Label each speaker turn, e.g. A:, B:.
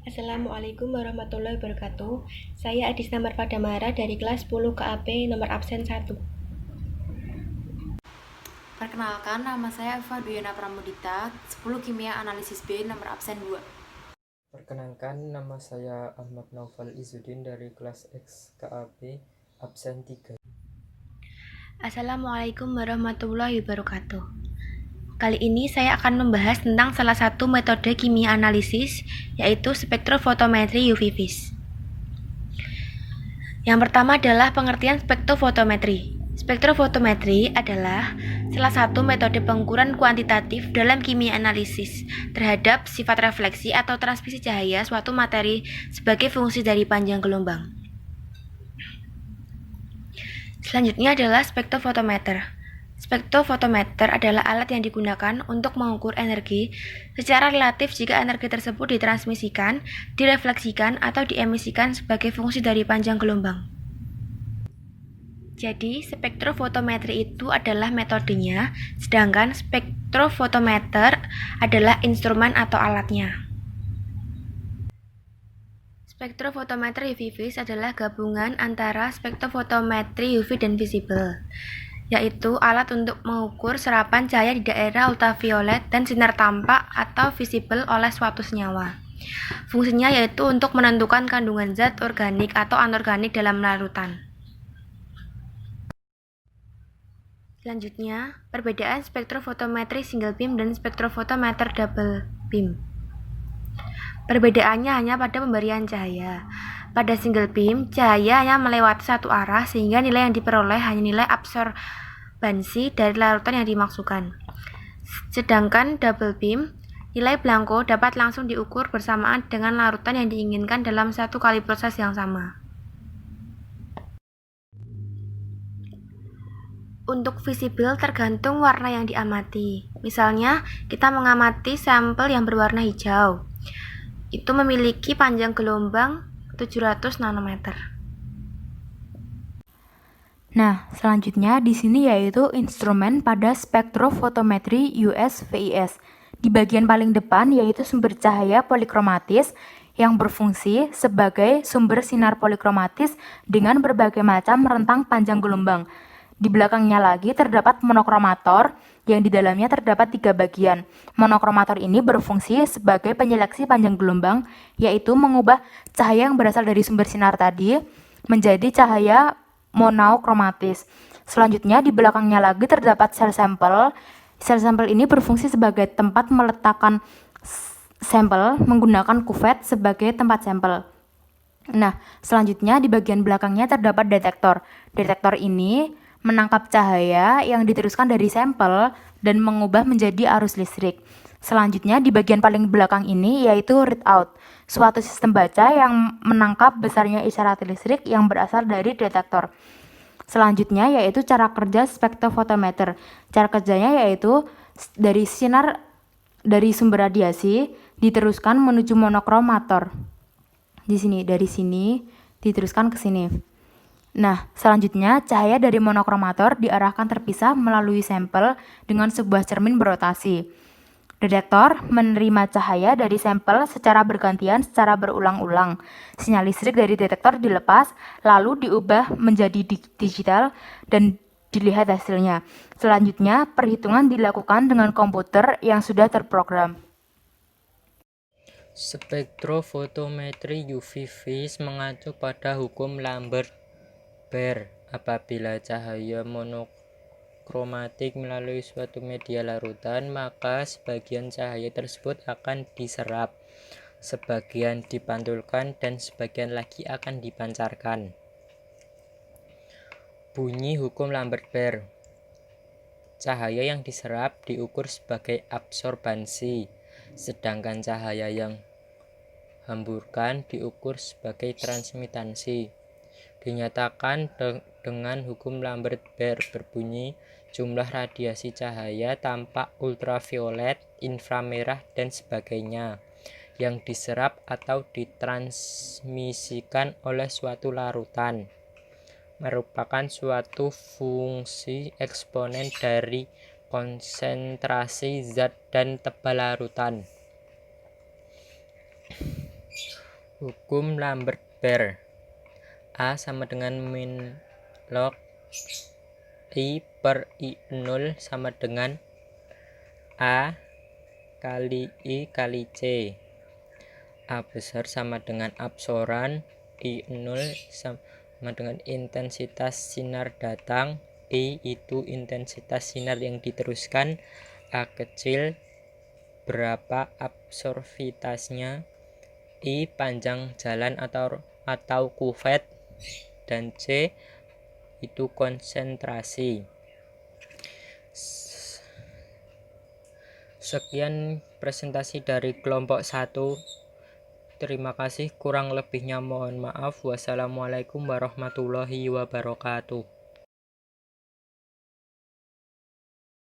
A: Assalamualaikum warahmatullahi wabarakatuh. Saya Adisna Marfadamara dari kelas 10 KAP nomor absen 1.
B: Perkenalkan, nama saya Eva Duyana Pramudita, 10 Kimia Analisis B nomor absen 2.
C: Perkenalkan, nama saya Ahmad Naufal Izzuddin dari kelas X KAP absen 3.
A: Assalamualaikum warahmatullahi wabarakatuh. Kali ini saya akan membahas tentang salah satu metode kimia analisis, yaitu spektrofotometri UV vis. Yang pertama adalah pengertian spektrofotometri. Spektrofotometri adalah salah satu metode pengukuran kuantitatif dalam kimia analisis terhadap sifat refleksi atau transmisi cahaya suatu materi sebagai fungsi dari panjang gelombang. Selanjutnya adalah spektrofotometer. Spektrofotometer adalah alat yang digunakan untuk mengukur energi secara relatif jika energi tersebut ditransmisikan, direfleksikan, atau diemisikan sebagai fungsi dari panjang gelombang. Jadi, spektrofotometri itu adalah metodenya, sedangkan spektrofotometer adalah instrumen atau alatnya. Spektrofotometri UV vis adalah gabungan antara spektrofotometri UV dan visible, yaitu alat untuk mengukur serapan cahaya di daerah ultraviolet dan sinar tampak atau visible oleh suatu senyawa. Fungsinya yaitu untuk menentukan kandungan zat organik atau anorganik dalam larutan. Selanjutnya, perbedaan spektrofotometri single beam dan spektrofotometer double beam. Perbedaannya hanya pada pemberian cahaya. Pada single beam, cahaya hanya melewati satu arah sehingga nilai yang diperoleh hanya nilai absorbansi dari larutan yang dimaksudkan. Sedangkan double beam, nilai blanko dapat langsung diukur bersamaan dengan larutan yang diinginkan dalam satu kali proses yang sama. Untuk visible tergantung warna yang diamati. Misalnya, kita mengamati sampel yang berwarna hijau. Itu memiliki panjang gelombang 700 nanometer.
B: Nah, selanjutnya di sini yaitu instrumen pada spektrofotometri USVIS. Di bagian paling depan yaitu sumber cahaya polikromatis yang berfungsi sebagai sumber sinar polikromatis dengan berbagai macam rentang panjang gelombang. Di belakangnya lagi terdapat monokromator yang di dalamnya terdapat 3 bagian. Monokromator ini berfungsi sebagai penyeleksi panjang gelombang, yaitu mengubah cahaya yang berasal dari sumber sinar tadi menjadi cahaya monokromatis. Selanjutnya di belakangnya lagi terdapat sel sampel. Sel sampel ini berfungsi sebagai tempat meletakkan sampel menggunakan kuvet sebagai tempat sampel. Nah, selanjutnya di bagian belakangnya terdapat detektor. Detektor ini menangkap cahaya yang diteruskan dari sampel dan mengubah menjadi arus listrik. Selanjutnya di bagian paling belakang ini yaitu readout, suatu sistem baca yang menangkap besarnya isyarat listrik yang berasal dari detektor. Selanjutnya yaitu cara kerja spektrofotometer. Cara kerjanya yaitu dari sinar dari sumber radiasi diteruskan menuju monokromator. Dari sini diteruskan ke sini. Nah, selanjutnya cahaya dari monokromator diarahkan terpisah melalui sampel dengan sebuah cermin berotasi. Detektor menerima cahaya dari sampel secara bergantian secara berulang-ulang. Sinyal listrik dari detektor dilepas, lalu diubah menjadi digital dan dilihat hasilnya. Selanjutnya, perhitungan dilakukan dengan komputer yang sudah terprogram.
C: Spektrofotometri UV vis mengacu pada hukum Lambert-Beer. Apabila cahaya monokromatik melalui suatu media larutan, maka sebagian cahaya tersebut akan diserap, sebagian dipantulkan, dan sebagian lagi akan dipancarkan. Bunyi hukum Lambert-Beer. Cahaya yang diserap diukur sebagai absorbansi, sedangkan cahaya yang hamburkan diukur sebagai transmitansi. Dinyatakan dengan hukum Lambert-Beer berbunyi jumlah radiasi cahaya tampak ultraviolet, inframerah, dan sebagainya yang diserap atau ditransmisikan oleh suatu larutan merupakan suatu fungsi eksponen dari konsentrasi zat dan tebal larutan. Hukum Lambert-Beer. A sama dengan min log I per I0 sama dengan A kali I kali C. A besar sama dengan absoran, I0 sama dengan intensitas sinar datang, I itu intensitas sinar yang diteruskan, A kecil berapa absorbitasnya, I panjang jalan atau kuvet, dan C itu konsentrasi. Sekian presentasi dari kelompok 1. Terima kasih, kurang lebihnya mohon maaf. Wassalamualaikum warahmatullahi wabarakatuh.